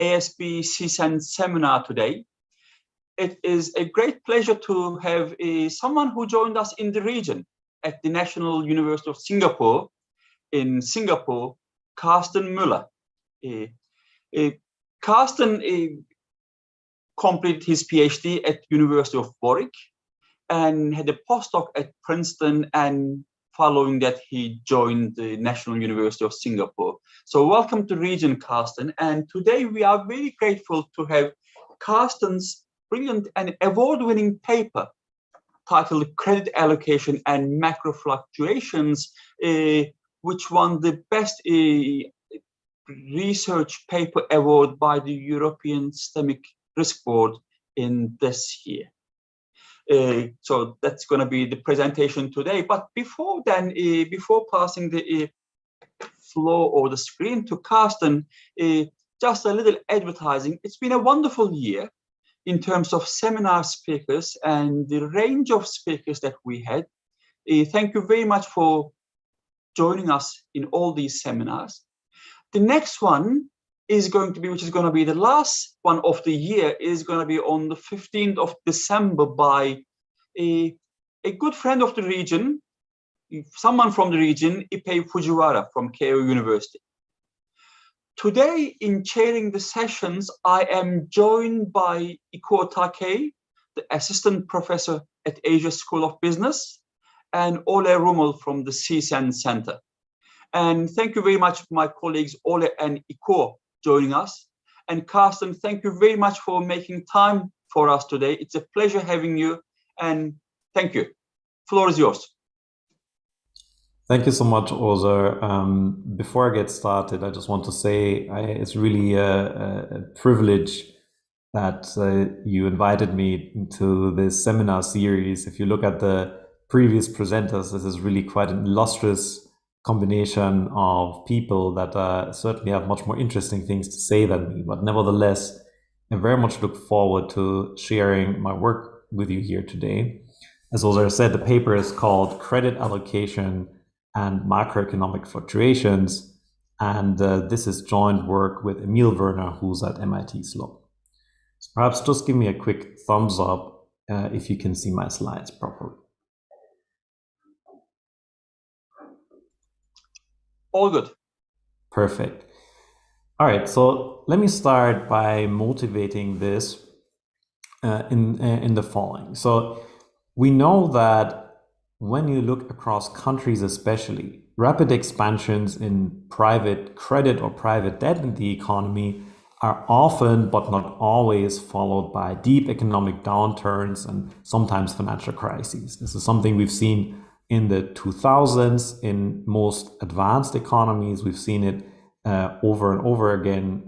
ASBxSEACEN seminar today. It is a great pleasure to have someone who joined us in the region at the National University of Singapore in Singapore, Karsten Mueller. Karsten completed his PhD at University of Warwick and had a postdoc at Princeton, and following that he joined the National University of Singapore. So welcome to region, Karsten. And today we are very grateful to have Karsten's brilliant and award-winning paper titled Credit Allocation and Macro Fluctuations, which won the best research paper award by the European Systemic Risk Board in this year. So that's going to be the presentation today. But before then, before passing the floor or the screen to Karsten, just a little advertising. It's been a wonderful year in terms of seminar speakers and the range of speakers that we had. Thank you very much for joining us in all these seminars. The next one is going to be, which is going to be the last one of the year, is going to be on the 15th of December by a good friend of the region, someone from the region, Ipei Fujiwara from Keio University. Today, in chairing the sessions, I am joined by Ikuo Takei, the assistant professor at Asia School of Business, and Ole Rummel from the SEACEN Centre. And thank you very much, my colleagues Ole and Ikuo, joining us. And Karsten, thank you very much for making time for us today. It's a pleasure having you, and thank you. Floor is yours. Thank you so much, Ozer. Before I get started, I just want to say it's really a privilege that you invited me into this seminar series. If you look at the previous presenters, this is really quite an illustrious combination of people that certainly have much more interesting things to say than me. But nevertheless, I very much look forward to sharing my work with you here today. As Ozer said, the paper is called Credit Allocation and Macroeconomic Fluctuations, and this is joint work with Emil Werner, who's at MIT Sloan. So perhaps just give me a quick thumbs up if you can see my slides properly. All good. Perfect. All right, so let me start by motivating this in the following. So we know that when you look across countries especially, rapid expansions in private credit or private debt in the economy are often, but not always, followed by deep economic downturns and sometimes financial crises. This is something we've seen in the 2000s in most advanced economies. We've seen it over and over again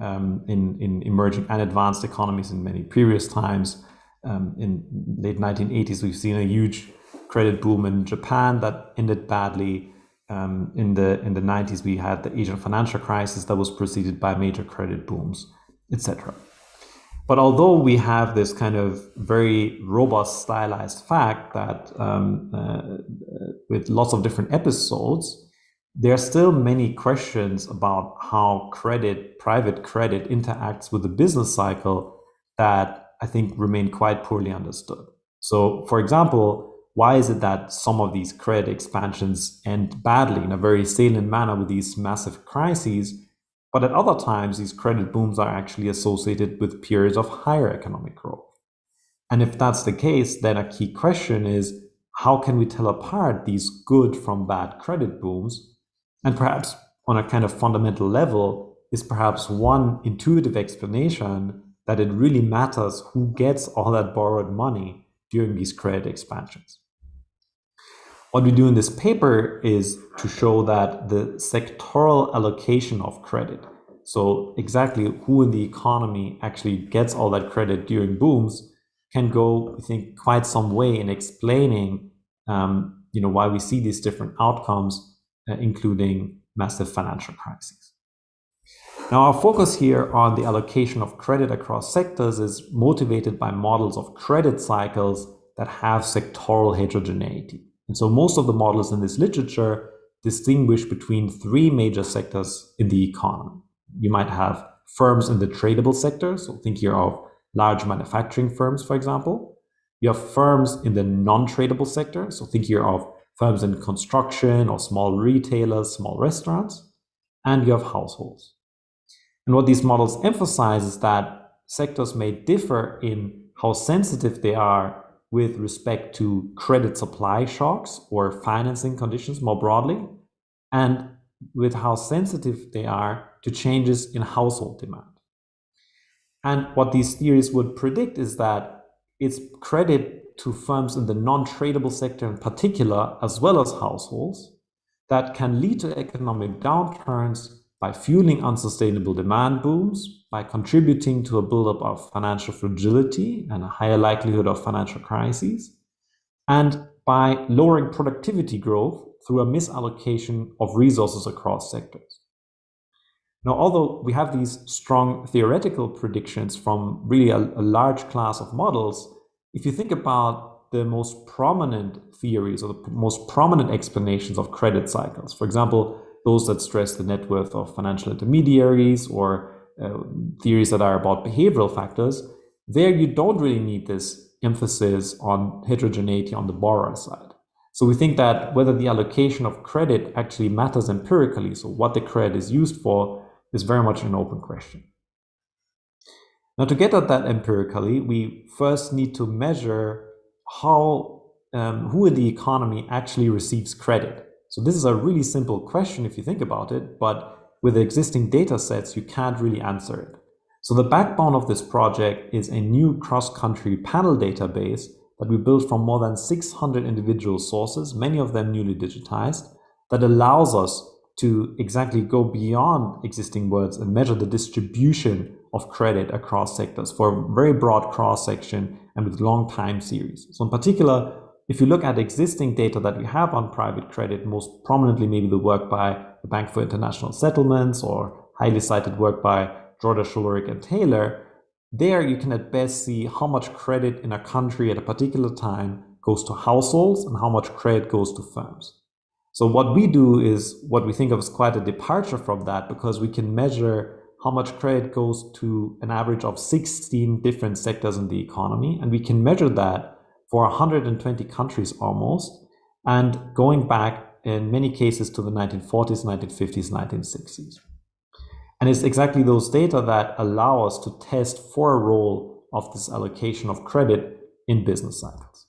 in emerging and advanced economies in many previous times. In late 1980s, we've seen a huge credit boom in Japan that ended badly. In the 90s, we had the Asian financial crisis that was preceded by major credit booms, etc. But although we have this kind of very robust stylized fact that with lots of different episodes, there are still many questions about how credit, private credit, interacts with the business cycle that I think remain quite poorly understood. So, for example, why is it that some of these credit expansions end badly in a very salient manner with these massive crises, but at other times these credit booms are actually associated with periods of higher economic growth? And if that's the case, then a key question is, how can we tell apart these good from bad credit booms? And perhaps on a kind of fundamental level is perhaps one intuitive explanation that it really matters who gets all that borrowed money during these credit expansions. What we do in this paper is to show that the sectoral allocation of credit, so exactly who in the economy actually gets all that credit during booms, can go, I think, quite some way in explaining why we see these different outcomes, including massive financial crises. Now, our focus here on the allocation of credit across sectors is motivated by models of credit cycles that have sectoral heterogeneity. And so most of the models in this literature distinguish between three major sectors in the economy. You might have firms in the tradable sector. So think here of large manufacturing firms, for example. You have firms in the non-tradable sector. So think here of firms in construction or small retailers, small restaurants. And you have households. And what these models emphasize is that sectors may differ in how sensitive they are with respect to credit supply shocks or financing conditions more broadly, and with how sensitive they are to changes in household demand. And what these theories would predict is that it's credit to firms in the non-tradable sector in particular, as well as households, that can lead to economic downturns by fueling unsustainable demand booms, by contributing to a buildup of financial fragility and a higher likelihood of financial crises, and by lowering productivity growth through a misallocation of resources across sectors. Now, although we have these strong theoretical predictions from really a large class of models, if you think about the most prominent theories or the most prominent explanations of credit cycles, for example, those that stress the net worth of financial intermediaries or theories that are about behavioral factors, there you don't really need this emphasis on heterogeneity on the borrower side. So we think that whether the allocation of credit actually matters empirically, so what the credit is used for, is very much an open question. Now, to get at that empirically, we first need to measure how who in the economy actually receives credit. So this is a really simple question if you think about it, but with the existing data sets, you can't really answer it. So the backbone of this project is a new cross-country panel database that we built from more than 600 individual sources, many of them newly digitized, that allows us to exactly go beyond existing words and measure the distribution of credit across sectors for a very broad cross-section and with long time series. So in particular, if you look at existing data that we have on private credit, most prominently maybe the work by the Bank for International Settlements or highly cited work by Jorda, Schulrich, and Taylor, there you can at best see how much credit in a country at a particular time goes to households and how much credit goes to firms. So what we do is what we think of as quite a departure from that, because we can measure how much credit goes to an average of 16 different sectors in the economy. And we can measure that for 120 countries almost, and going back in many cases to the 1940s, 1950s, 1960s. And it's exactly those data that allow us to test for a role of this allocation of credit in business cycles.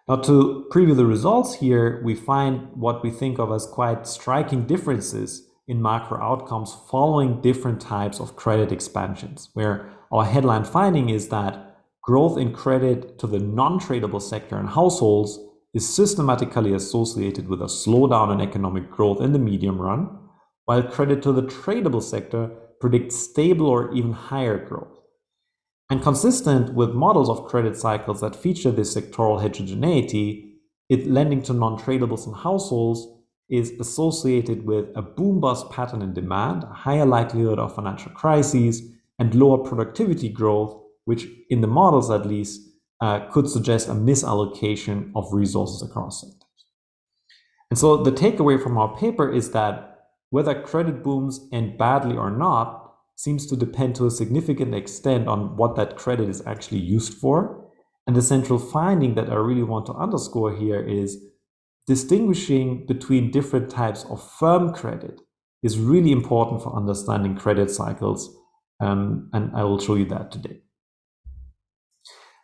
Now, to preview the results here, we find what we think of as quite striking differences in macro outcomes following different types of credit expansions, where our headline finding is that growth in credit to the non-tradable sector and households is systematically associated with a slowdown in economic growth in the medium run, while credit to the tradable sector predicts stable or even higher growth. And consistent with models of credit cycles that feature this sectoral heterogeneity, lending to non-tradables and households is associated with a boom-bust pattern in demand, a higher likelihood of financial crises, and lower productivity growth, which in the models at least could suggest a misallocation of resources across sectors. And so the takeaway from our paper is that whether credit booms end badly or not seems to depend to a significant extent on what that credit is actually used for. And the central finding that I really want to underscore here is distinguishing between different types of firm credit is really important for understanding credit cycles, and I will show you that today.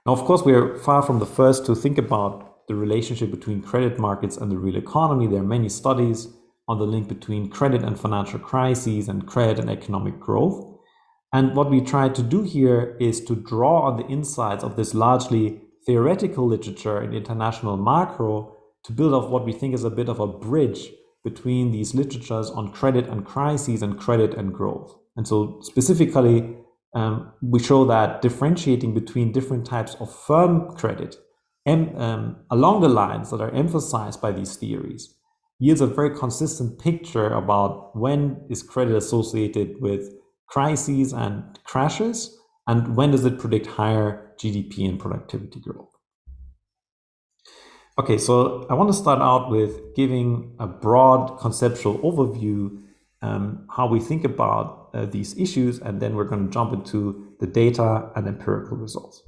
Now, of course, we are far from the first to think about the relationship between credit markets and the real economy. There are many studies on the link between credit and financial crises and credit and economic growth. And what we try to do here is to draw on the insights of this largely theoretical literature in international macro to build up what we think is a bit of a bridge between these literatures on credit and crises and credit and growth. And so specifically, we show that differentiating between different types of firm credit along the lines that are emphasized by these theories yields a very consistent picture about when is credit associated with crises and crashes, and when does it predict higher GDP and productivity growth. Okay, so I want to start out with giving a broad conceptual overview how we think about these issues, and then we're going to jump into the data and empirical results.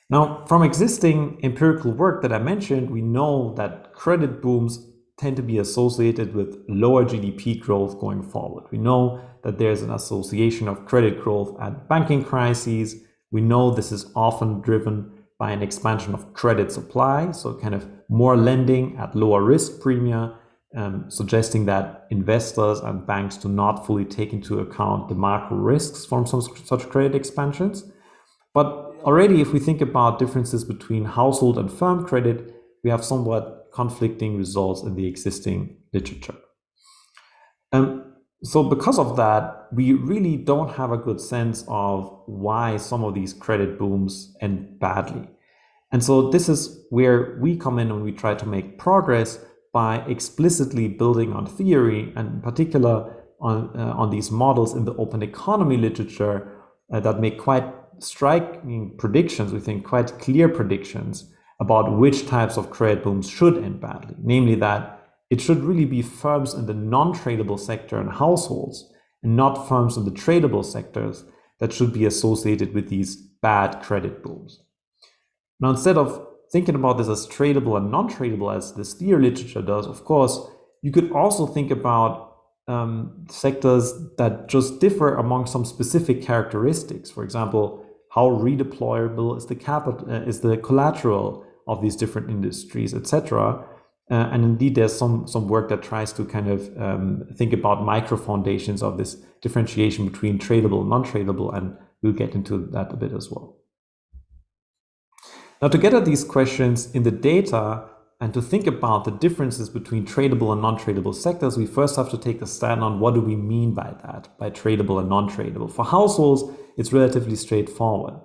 Now, from existing empirical work that I mentioned, we know that credit booms tend to be associated with lower GDP growth going forward. We know that there's an association of credit growth and banking crises. We know this is often driven by an expansion of credit supply, so kind of more lending at lower risk premia, suggesting that investors and banks do not fully take into account the macro risks from some such credit expansions. But already, if we think about differences between household and firm credit, we have somewhat conflicting results in the existing literature. So because of that, we really don't have a good sense of why some of these credit booms end badly. And so this is where we come in when we try to make progress by explicitly building on theory, and in particular on these models in the open economy literature that make quite striking predictions, we think quite clear predictions about which types of credit booms should end badly, namely that it should really be firms in the non-tradable sector and households, and not firms in the tradable sectors, that should be associated with these bad credit booms. Now, instead of thinking about this as tradable and non-tradable as this theory literature does, of course, you could also think about sectors that just differ among some specific characteristics. For example, how redeployable is the capital, is the collateral of these different industries, etc. And indeed, there's some work that tries to kind of think about micro foundations of this differentiation between tradable and non-tradable, and we'll get into that a bit as well. Now, to get at these questions in the data and to think about the differences between tradable and non-tradable sectors, we first have to take a stand on what do we mean by that, by tradable and non-tradable. For households, it's relatively straightforward.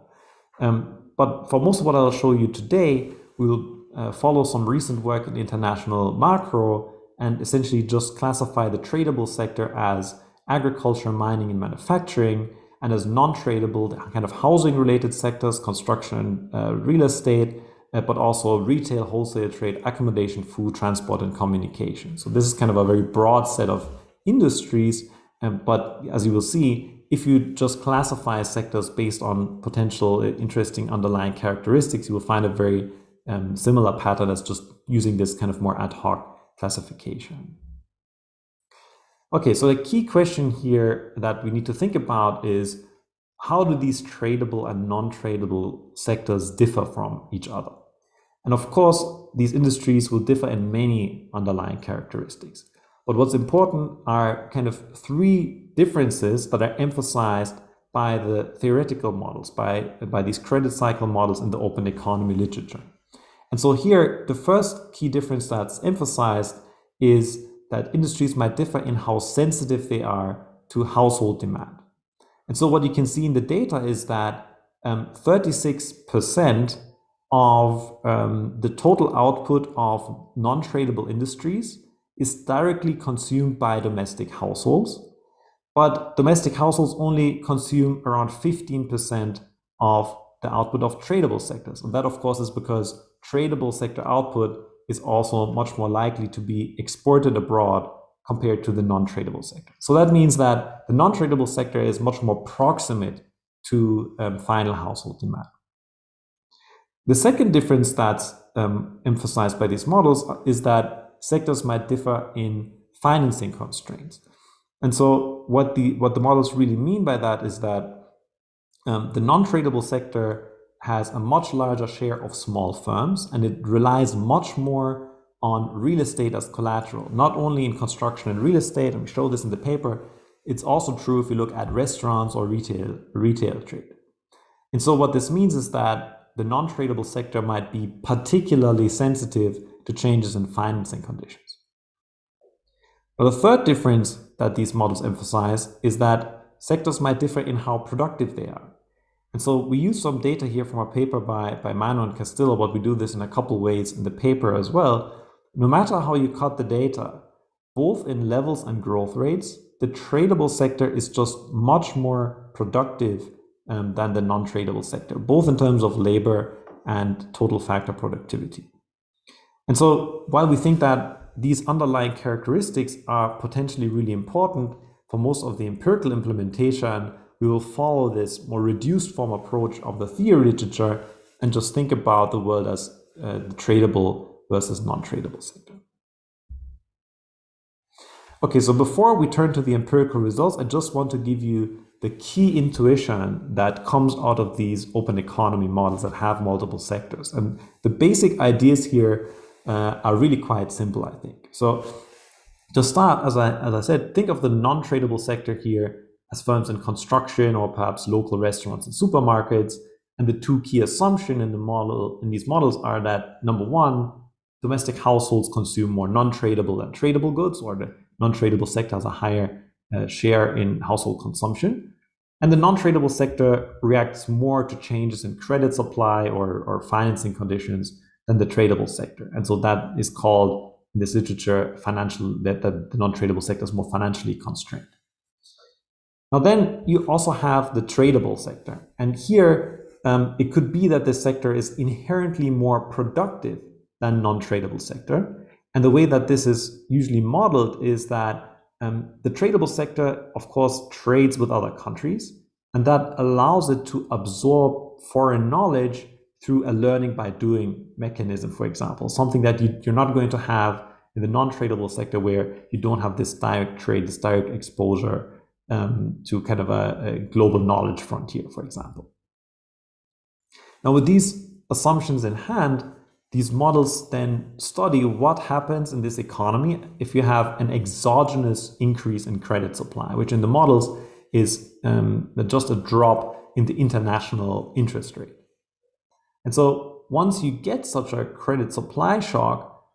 But for most of what I'll show you today, we'll follow some recent work in international macro and essentially just classify the tradable sector as agriculture, mining, and manufacturing, and as non-tradable, the kind of housing-related sectors, construction and real estate, but also retail, wholesale trade, accommodation, food, transport, and communication. So this is kind of a very broad set of industries, but as you will see, if you just classify sectors based on potential interesting underlying characteristics, you will find a very similar pattern as just using this kind of more ad hoc classification. Okay, so the key question here that we need to think about is, how do these tradable and non-tradable sectors differ from each other? And of course, these industries will differ in many underlying characteristics. But what's important are kind of three differences that are emphasized by the theoretical models, by these credit cycle models in the open economy literature. And so here, the first key difference that's emphasized is that industries might differ in how sensitive they are to household demand. And so what you can see in the data is that 36% of the total output of non-tradable industries is directly consumed by domestic households, but domestic households only consume around 15% of the output of tradable sectors. And that, of course, is because tradable sector output is also much more likely to be exported abroad compared to the non-tradable sector. So that means that the non-tradable sector is much more proximate to final household demand. The second difference that's emphasized by these models is that sectors might differ in financing constraints. And so what the models really mean by that is that the non-tradable sector has a much larger share of small firms, and it relies much more on real estate as collateral, not only in construction and real estate, and we show this in the paper, it's also true if you look at restaurants or retail trade. And so what this means is that the non-tradable sector might be particularly sensitive to changes in financing conditions. But the third difference that these models emphasize is that sectors might differ in how productive they are. And so we use some data here from a paper by Mano and Castillo, but we do this in a couple ways in the paper as well. No matter how you cut the data, both in levels and growth rates, the tradable sector is just much more productive than the non-tradable sector, both in terms of labor and total factor productivity. And so while we think that these underlying characteristics are potentially really important, for most of the empirical implementation, we will follow this more reduced form approach of the theory literature and just think about the world as the tradable versus non-tradable sector. Okay, so before we turn to the empirical results, I just want to give you the key intuition that comes out of these open economy models that have multiple sectors. And the basic ideas here are really quite simple, I think. So to start, as I said, think of the non-tradable sector here as firms in construction or perhaps local restaurants and supermarkets. And the two key assumptions in these models are that, number one, domestic households consume more non-tradable than tradable goods, or the non-tradable sector has a higher share in household consumption. And the non-tradable sector reacts more to changes in credit supply or financing conditions than the tradable sector. And so that is called, in this literature, that the non-tradable sector is more financially constrained. Now then you also have the tradable sector. And here it could be that this sector is inherently more productive than non-tradable sector. And the way that this is usually modeled is that the tradable sector, of course, trades with other countries, and that allows it to absorb foreign knowledge through a learning by doing mechanism, for example, something that you're not going to have in the non-tradable sector, where you don't have this direct trade, this direct exposure to kind of a global knowledge frontier, for example. Now, with these assumptions in hand, these models then study what happens in this economy if you have an exogenous increase in credit supply, which in the models is just a drop in the international interest rate. And so once you get such a credit supply shock,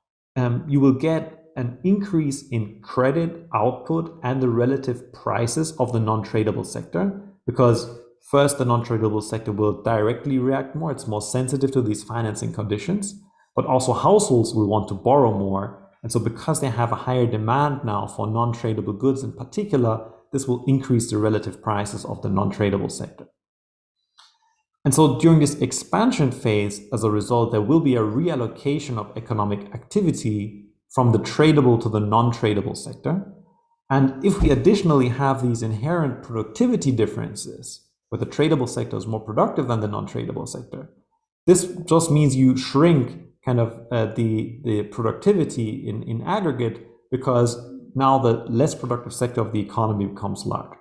you will get an increase in credit output and the relative prices of the non-tradable sector, because first, the non-tradable sector will directly react more. It's more sensitive to these financing conditions, but also households will want to borrow more. And so because they have a higher demand now for non-tradable goods in particular, this will increase the relative prices of the non-tradable sector. And so during this expansion phase, as a result, there will be a reallocation of economic activity from the tradable to the non-tradable sector. And if we additionally have these inherent productivity differences, where the tradable sector is more productive than the non-tradable sector, this just means you shrink kind of the productivity in aggregate, because now the less productive sector of the economy becomes large.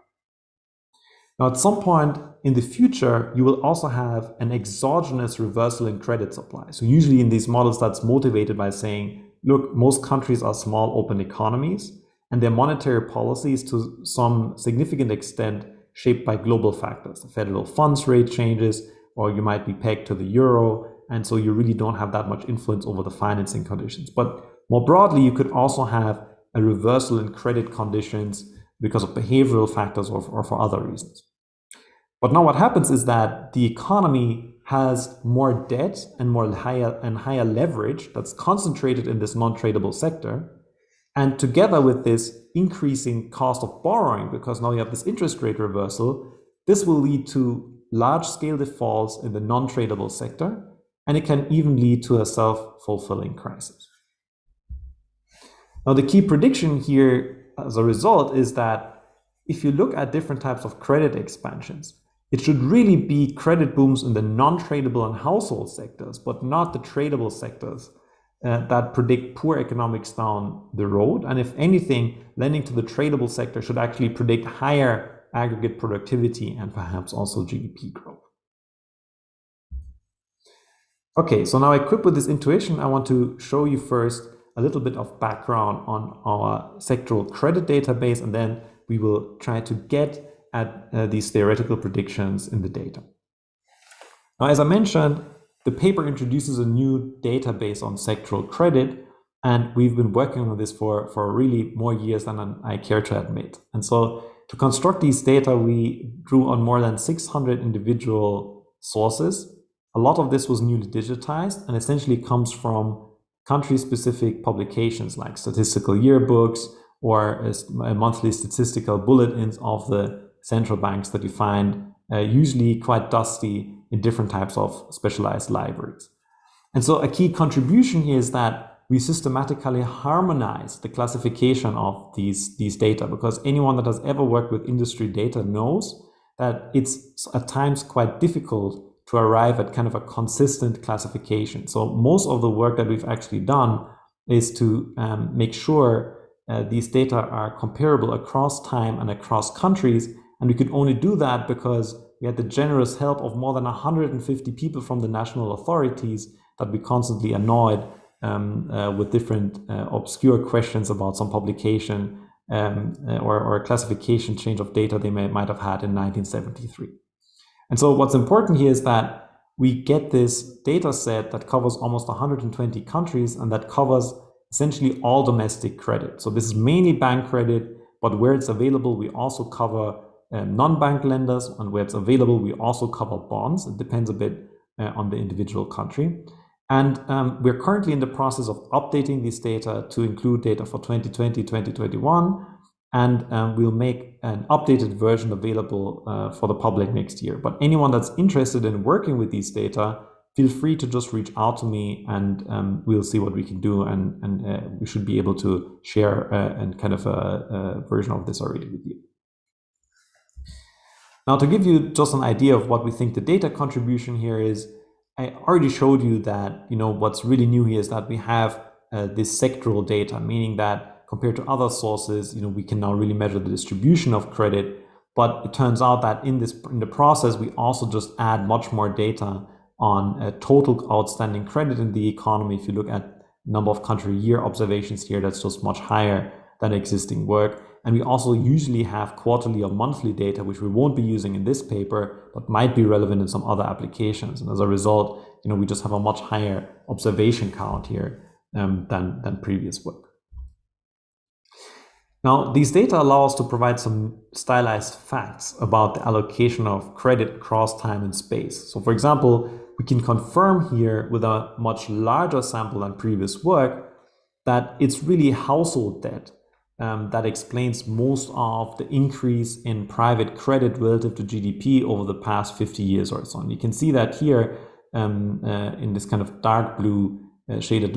Now, at some point in the future, you will also have an exogenous reversal in credit supply. So usually in these models, that's motivated by saying, look, most countries are small open economies, and their monetary policy is to some significant extent shaped by global factors. The federal funds rate changes, or you might be pegged to the euro, and so you really don't have that much influence over the financing conditions. But more broadly, you could also have a reversal in credit conditions because of behavioral factors or for other reasons. But now what happens is that the economy has more debt and higher leverage that's concentrated in this non-tradable sector. And together with this increasing cost of borrowing, because now you have this interest rate reversal, this will lead to large-scale defaults in the non-tradable sector, and it can even lead to a self-fulfilling crisis. Now, the key prediction here as a result is that if you look at different types of credit expansions, it should really be credit booms in the non-tradable and household sectors, but not the tradable sectors that predict poor economics down the road. And if anything, lending to the tradable sector should actually predict higher aggregate productivity and perhaps also GDP growth. Okay, so now equipped with this intuition, I want to show you first a little bit of background on our sectoral credit database, and then we will try to get at these theoretical predictions in the data. Now, as I mentioned, the paper introduces a new database on sectoral credit, and we've been working on this for really more years than I care to admit. And so to construct these data, we drew on more than 600 individual sources. A lot of this was newly digitized and essentially comes from country-specific publications like statistical yearbooks or monthly statistical bulletins of the central banks that you find usually quite dusty in different types of specialized libraries. And so a key contribution here is that we systematically harmonize the classification of these data, because anyone that has ever worked with industry data knows that it's at times quite difficult to arrive at kind of a consistent classification. So most of the work that we've actually done is to make sure these data are comparable across time and across countries. And we could only do that because we had the generous help of more than 150 people from the national authorities that we constantly annoyed with different obscure questions about some publication or a classification change of data they might have had in 1973. And so what's important here is that we get this data set that covers almost 120 countries and that covers essentially all domestic credit. So this is mainly bank credit, but where it's available, we also cover non-bank lenders, and where it's available, we also cover bonds. It depends a bit on the individual country. And we're currently in the process of updating this data to include data for 2020, 2021, and we'll make an updated version available for the public next year. But anyone that's interested in working with these data, feel free to just reach out to me, and we'll see what we can do, and we should be able to share and kind of a version of this already with you. Now, to give you just an idea of what we think the data contribution here is, I already showed you that, what's really new here is that we have this sectoral data, meaning that compared to other sources, we can now really measure the distribution of credit. But it turns out that in the process, we also just add much more data on total outstanding credit in the economy. If you look at number of country year observations here, that's just much higher than existing work. And we also usually have quarterly or monthly data, which we won't be using in this paper, but might be relevant in some other applications. And as a result, we just have a much higher observation count here than previous work. Now, these data allow us to provide some stylized facts about the allocation of credit across time and space. So for example, we can confirm here with a much larger sample than previous work that it's really household debt that explains most of the increase in private credit relative to GDP over the past 50 years or so. And you can see that here in this kind of dark blue shaded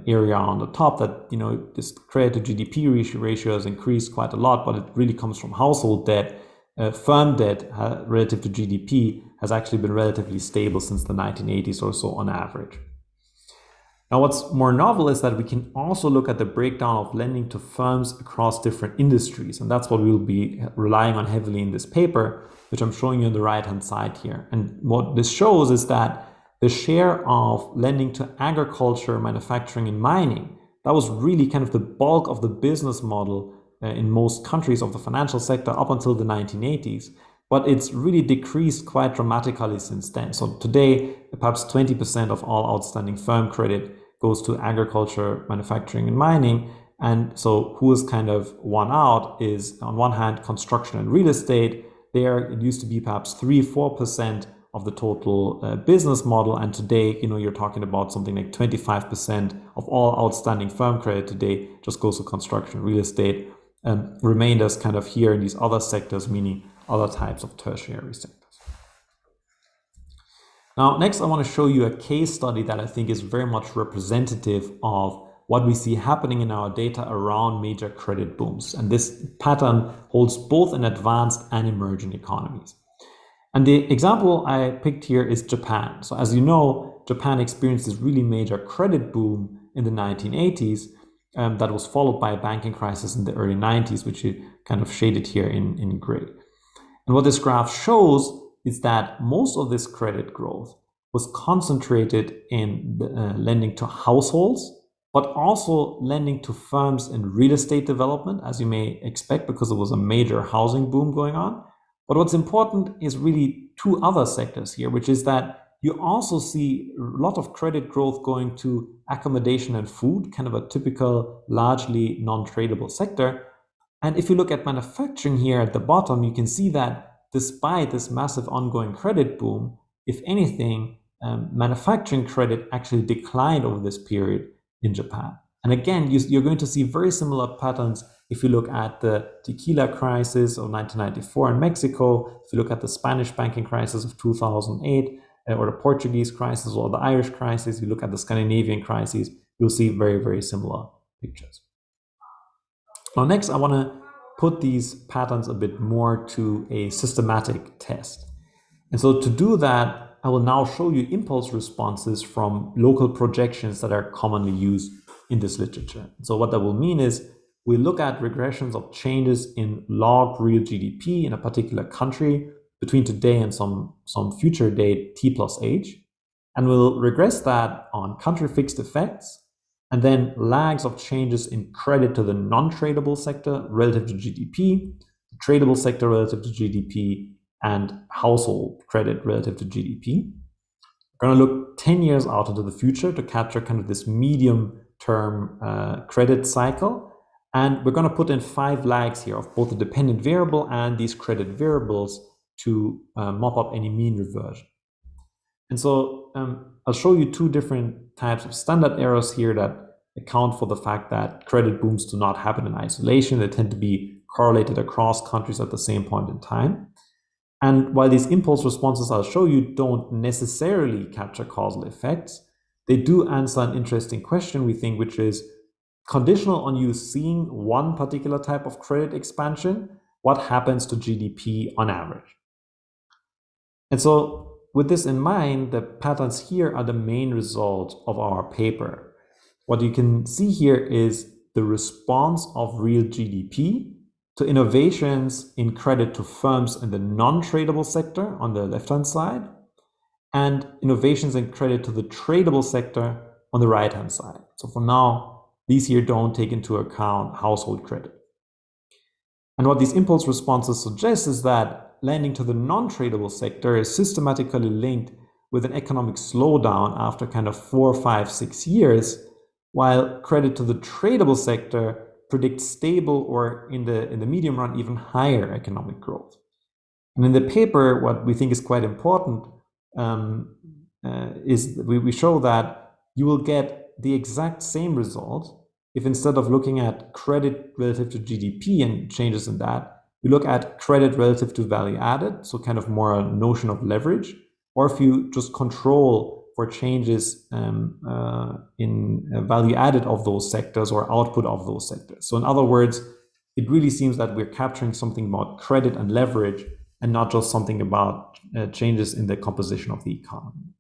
area on the top, that this credit to GDP ratio has increased quite a lot, but it really comes from household debt. Firm debt relative to GDP has actually been relatively stable since the 1980s or so on average. Now, what's more novel is that we can also look at the breakdown of lending to firms across different industries. And that's what we'll be relying on heavily in this paper, which I'm showing you on the right-hand side here. And what this shows is that the share of lending to agriculture, manufacturing, and mining, that was really kind of the bulk of the business model in most countries of the financial sector up until the 1980s. But it's really decreased quite dramatically since then. So today, perhaps 20% of all outstanding firm credit goes to agriculture, manufacturing, and mining. And so who is kind of won out is, on one hand, construction and real estate. There, it used to be perhaps 3-4% of the total business model. And today, you're talking about something like 25% of all outstanding firm credit today just goes to construction, real estate, remainders kind of here in these other sectors, meaning other types of tertiary sectors. Now, next, I want to show you a case study that I think is very much representative of what we see happening in our data around major credit booms. And this pattern holds both in advanced and emerging economies. And the example I picked here is Japan. So as you know, Japan experienced this really major credit boom in the 1980s that was followed by a banking crisis in the early 90s, which you kind of shaded here in gray. And what this graph shows is that most of this credit growth was concentrated in lending to households, but also lending to firms in real estate development, as you may expect, because there was a major housing boom going on. But what's important is really two other sectors here, which is that you also see a lot of credit growth going to accommodation and food, kind of a typical, largely non-tradable sector. And if you look at manufacturing here at the bottom, you can see that despite this massive ongoing credit boom, if anything, manufacturing credit actually declined over this period in Japan. And again, you're going to see very similar patterns if you look at the tequila crisis of 1994 in Mexico, if you look at the Spanish banking crisis of 2008, or the Portuguese crisis or the Irish crisis, you look at the Scandinavian crises, you'll see very, very similar pictures. Now, next, I want to put these patterns a bit more to a systematic test. And so to do that, I will now show you impulse responses from local projections that are commonly used in this literature. So what that will mean is we look at regressions of changes in log real GDP in a particular country between today and some future date t plus h, and we'll regress that on country fixed effects and then lags of changes in credit to the non-tradable sector relative to GDP, the tradable sector relative to GDP, and household credit relative to GDP. We're going to look 10 years out into the future to capture kind of this medium-term credit cycle. And we're going to put in 5 lags here of both the dependent variable and these credit variables to mop up any mean reversion. And so I'll show you 2 different types of standard errors here that account for the fact that credit booms do not happen in isolation. They tend to be correlated across countries at the same point in time. And while these impulse responses I'll show you don't necessarily capture causal effects, they do answer an interesting question, we think, which is conditional on you seeing one particular type of credit expansion, what happens to GDP on average? And so with this in mind, the patterns here are the main result of our paper. What you can see here is the response of real GDP to innovations in credit to firms in the non-tradable sector on the left-hand side, and innovations in credit to the tradable sector on the right-hand side. So for now, these here don't take into account household credit. And what these impulse responses suggest is that lending to the non-tradable sector is systematically linked with an economic slowdown after kind of 4, 5, 6 years, while credit to the tradable sector predicts stable or in the medium run even higher economic growth. And in the paper, what we think is quite important is we show that you will get the exact same result if instead of looking at credit relative to GDP and changes in that, you look at credit relative to value added, so kind of more a notion of leverage, or if you just control for changes in value added of those sectors or output of those sectors. So in other words, it really seems that we're capturing something about credit and leverage and not just something about changes in the composition of the economy.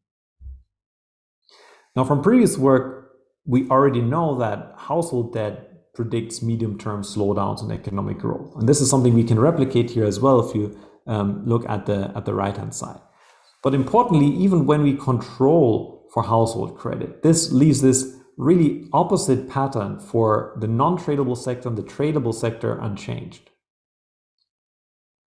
Now, from previous work, we already know that household debt predicts medium-term slowdowns in economic growth. And this is something we can replicate here as well if you look at the right-hand side. But importantly, even when we control for household credit, this leaves this really opposite pattern for the non-tradable sector and the tradable sector unchanged.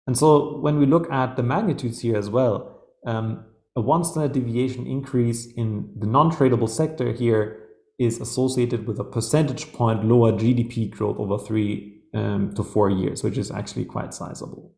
And so when we look at the magnitudes here as well, a 1 standard deviation increase in the non-tradable sector here is associated with a percentage point lower GDP growth over 3 to 4 years, which is actually quite sizable.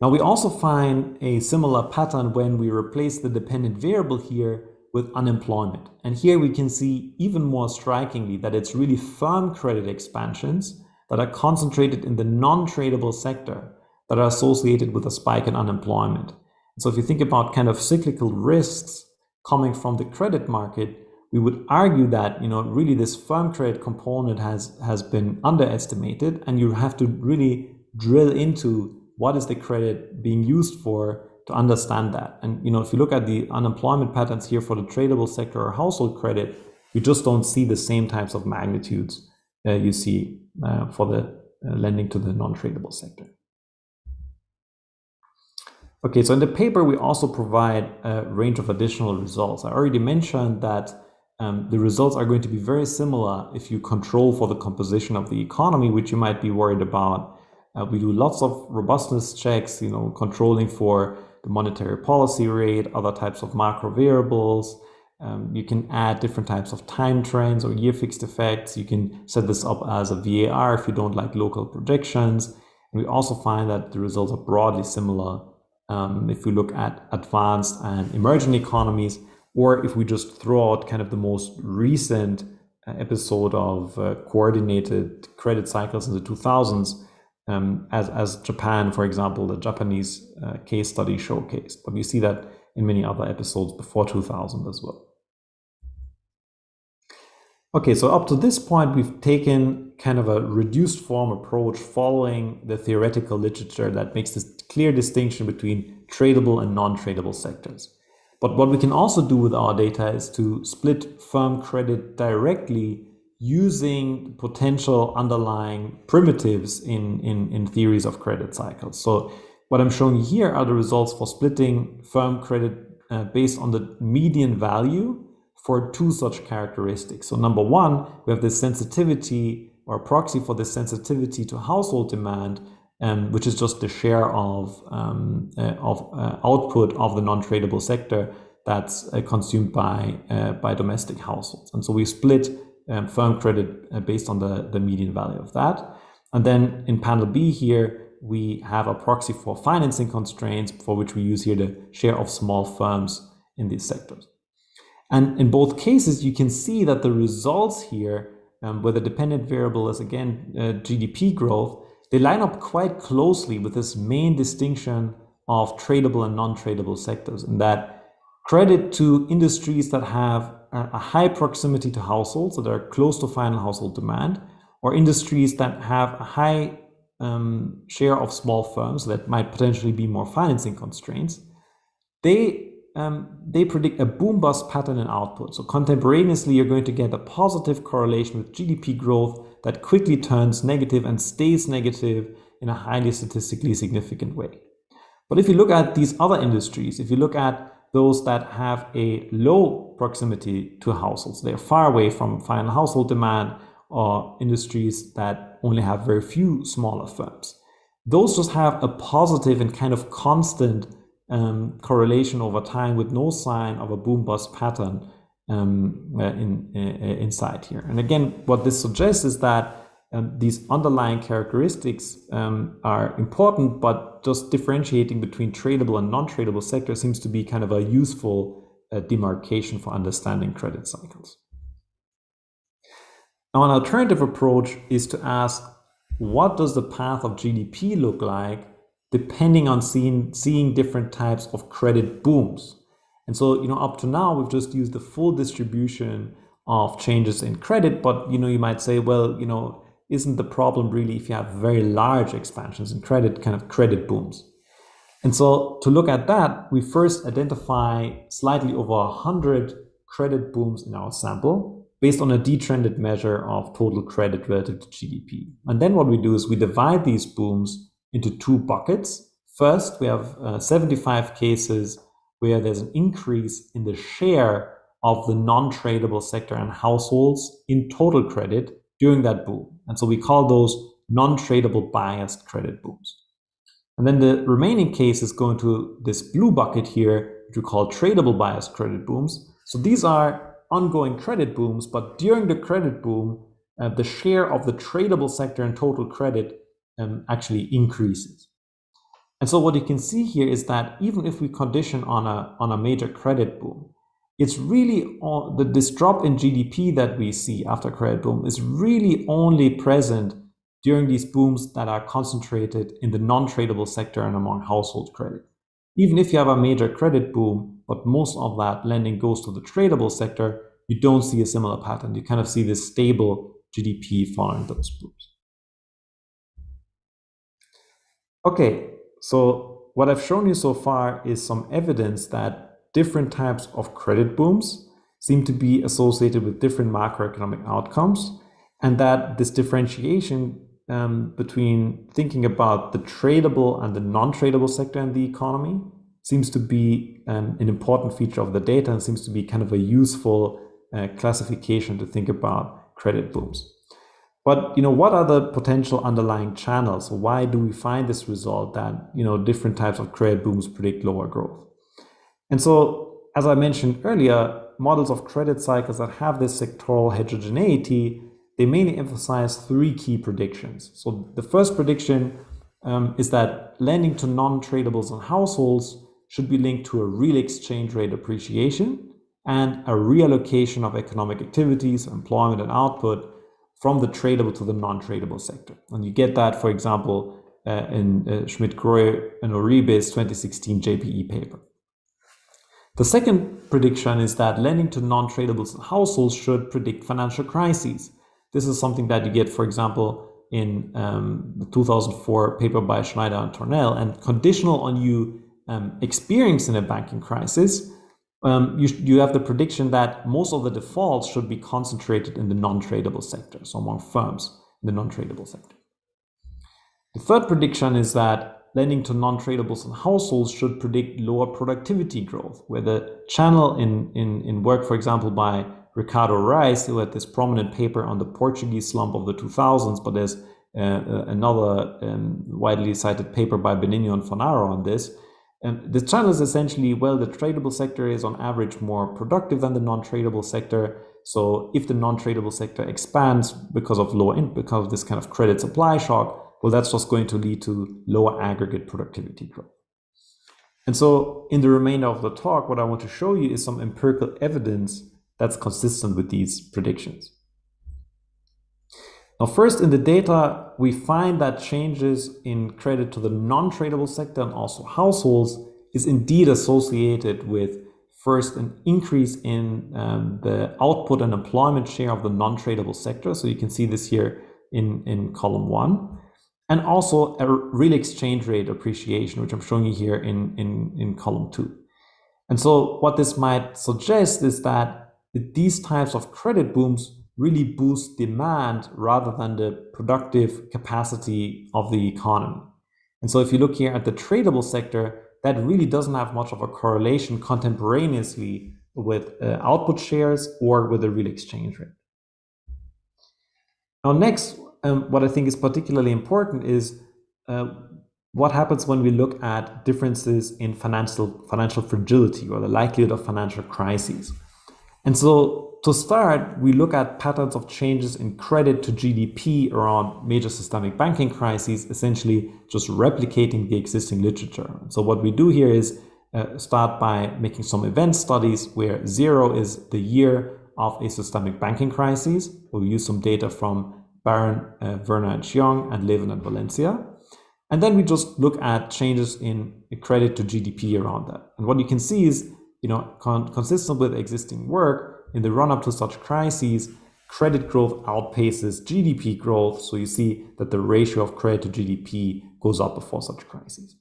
Now, we also find a similar pattern when we replace the dependent variable here with unemployment. And here we can see even more strikingly that it's really firm credit expansions that are concentrated in the non-tradable sector that are associated with a spike in unemployment. So if you think about kind of cyclical risks coming from the credit market, we would argue that, really this firm credit component has been underestimated, and you have to really drill into what is the credit being used for to understand that. And if you look at the unemployment patterns here for the tradable sector or household credit, you just don't see the same types of magnitudes you see for the lending to the non-tradable sector. Okay, so in the paper, we also provide a range of additional results. I already mentioned that the results are going to be very similar if you control for the composition of the economy, which you might be worried about. We do lots of robustness checks, controlling for the monetary policy rate, other types of macro variables. You can add different types of time trends or year fixed effects. You can set this up as a VAR if you don't like local projections. And we also find that the results are broadly similar if we look at advanced and emerging economies, or if we just throw out kind of the most recent episode of coordinated credit cycles in the 2000s, as Japan, for example, the Japanese case study showcased. But we see that in many other episodes before 2000 as well. Okay, so up to this point, we've taken kind of a reduced form approach following the theoretical literature that makes this clear distinction between tradable and non-tradable sectors. But what we can also do with our data is to split firm credit directly using potential underlying primitives in theories of credit cycles. So what I'm showing you here are the results for splitting firm credit based on the median value for two such characteristics. So number one, we have this sensitivity or proxy for this sensitivity to household demand, which is just the share of output of the non-tradable sector that's consumed by domestic households. And so we split firm credit based on the median value of that. And then in panel B here, we have a proxy for financing constraints, for which we use here the share of small firms in these sectors. And in both cases, you can see that the results here, where the dependent variable is again GDP growth, they line up quite closely with this main distinction of tradable and non-tradable sectors, in that credit to industries that have a high proximity to households, so they're close to final household demand, or industries that have a high share of small firms that might potentially be more financing constraints, they predict a boom-bust pattern in output. So contemporaneously, you're going to get a positive correlation with GDP growth that quickly turns negative and stays negative in a highly statistically significant way. But if you look at these other industries, if you look at those that have a low proximity to households, they're far away from final household demand, or industries that only have very few smaller firms, those just have a positive and kind of constant correlation over time with no sign of a boom-bust pattern inside here. And again, what this suggests is that these underlying characteristics are important, but just differentiating between tradable and non-tradable sectors seems to be kind of a useful demarcation for understanding credit cycles. Now, an alternative approach is to ask, what does the path of GDP look like depending on seeing different types of credit booms? And so, up to now, we've just used the full distribution of changes in credit, but, you might say, well, isn't the problem really if you have very large expansions in credit, kind of credit booms? And so to look at that, we first identify slightly over 100 credit booms in our sample based on a detrended measure of total credit relative to GDP. And then what we do is we divide these booms into two buckets. First, we have 75 cases where there's an increase in the share of the non-tradable sector and households in total credit during that boom. And so we call those non-tradable biased credit booms. And then the remaining cases go into this blue bucket here, which we call tradable biased credit booms. So these are ongoing credit booms, but during the credit boom, the share of the tradable sector in total credit actually increases. And so what you can see here is that even if we condition on a major credit boom, it's really this drop in GDP that we see after credit boom is really only present during these booms that are concentrated in the non-tradable sector and among household credit. Even if you have a major credit boom, but most of that lending goes to the tradable sector, you don't see a similar pattern. You kind of see this stable GDP following those booms. Okay, so what I've shown you so far is some evidence that different types of credit booms seem to be associated with different macroeconomic outcomes, and that this differentiation between thinking about the tradable and the non-tradable sector in the economy seems to be an important feature of the data and seems to be kind of a useful classification to think about credit booms. But what are the potential underlying channels? Why do we find this result that different types of credit booms predict lower growth? And so, as I mentioned earlier, models of credit cycles that have this sectoral heterogeneity, they mainly emphasize three key predictions. So the first prediction is that lending to non-tradables and households should be linked to a real exchange rate appreciation and a reallocation of economic activities, employment and output from the tradable to the non-tradable sector. And you get that, for example, in Schmidt-Grohe and Uribe's 2016 JPE paper. The second prediction is that lending to non-tradables and households should predict financial crises. This is something that you get, for example, in the 2004 paper by Schneider and Tornell, and conditional on you experiencing a banking crisis, you have the prediction that most of the defaults should be concentrated in the non-tradable sector, so among firms in the non-tradable sector. The third prediction is that lending to non-tradables and households should predict lower productivity growth, where the channel in work, for example, by Ricardo Reis, who had this prominent paper on the Portuguese slump of the 2000s, but there's another widely cited paper by Benigno and Fonaro on this. The channel is essentially, well, the tradable sector is on average more productive than the non-tradable sector. So if the non-tradable sector expands because of because of this kind of credit supply shock, well, that's just going to lead to lower aggregate productivity growth. And so in the remainder of the talk, what I want to show you is some empirical evidence that's consistent with these predictions. Now, first, in the data, we find that changes in credit to the non-tradable sector and also households is indeed associated with, first, an increase in the output and employment share of the non-tradable sector. So you can see this here in column 1. And also a real exchange rate appreciation, which I'm showing you here in column 2. And so what this might suggest is that these types of credit booms really boost demand rather than the productive capacity of the economy. And so if you look here at the tradable sector, that really doesn't have much of a correlation contemporaneously with output shares or with the real exchange rate. Now, next, what I think is particularly important is what happens when we look at differences in financial fragility or the likelihood of financial crises. And so to start, we look at patterns of changes in credit to GDP around major systemic banking crises, essentially just replicating the existing literature. So what we do here is start by making some event studies where 0 is the year of a systemic banking crisis. We'll use some data from Barron, Werner and Chiong, and Levin and Valencia. And then we just look at changes in credit to GDP around that. And what you can see is, consistent with existing work, in the run-up to such crises, credit growth outpaces GDP growth. So you see that the ratio of credit to GDP goes up before such crises.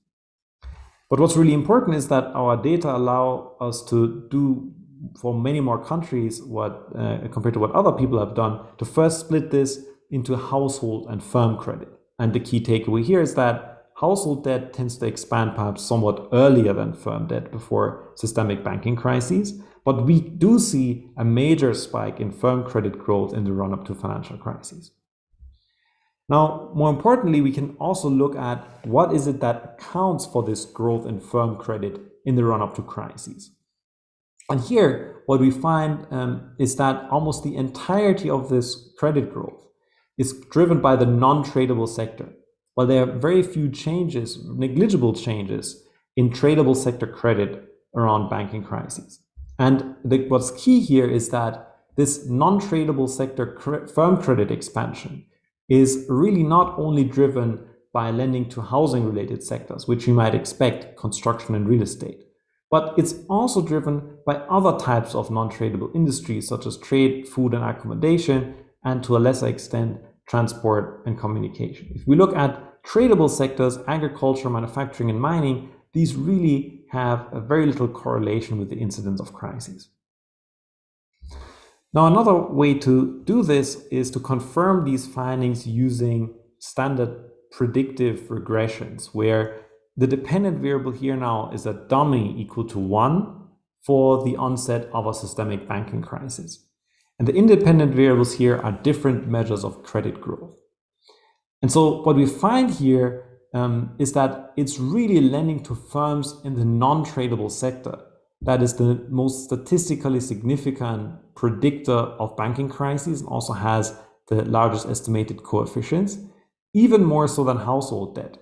But what's really important is that our data allow us to do, for many more countries, what compared to what other people have done, to first split this into household and firm credit. And the key takeaway here is that household debt tends to expand perhaps somewhat earlier than firm debt before systemic banking crises, but we do see a major spike in firm credit growth in the run-up to financial crises. Now, more importantly, we can also look at what is it that accounts for this growth in firm credit in the run-up to crises. And here, what we find is that almost the entirety of this credit growth is driven by the non-tradable sector, while there are very few changes, negligible changes, in tradable sector credit around banking crises. And what's key here is that this non-tradable sector firm credit expansion is really not only driven by lending to housing-related sectors, which you might expect, construction and real estate, but it's also driven by other types of non-tradable industries, such as trade, food and accommodation, and to a lesser extent, transport and communication. If we look at tradable sectors, agriculture, manufacturing, and mining, these really have a very little correlation with the incidence of crises. Now, another way to do this is to confirm these findings using standard predictive regressions, where the dependent variable here now is a dummy equal to 1 for the onset of a systemic banking crisis. And the independent variables here are different measures of credit growth. And so what we find here is that it's really lending to firms in the non-tradable sector that is the most statistically significant predictor of banking crises and also has the largest estimated coefficients, even more so than household debt.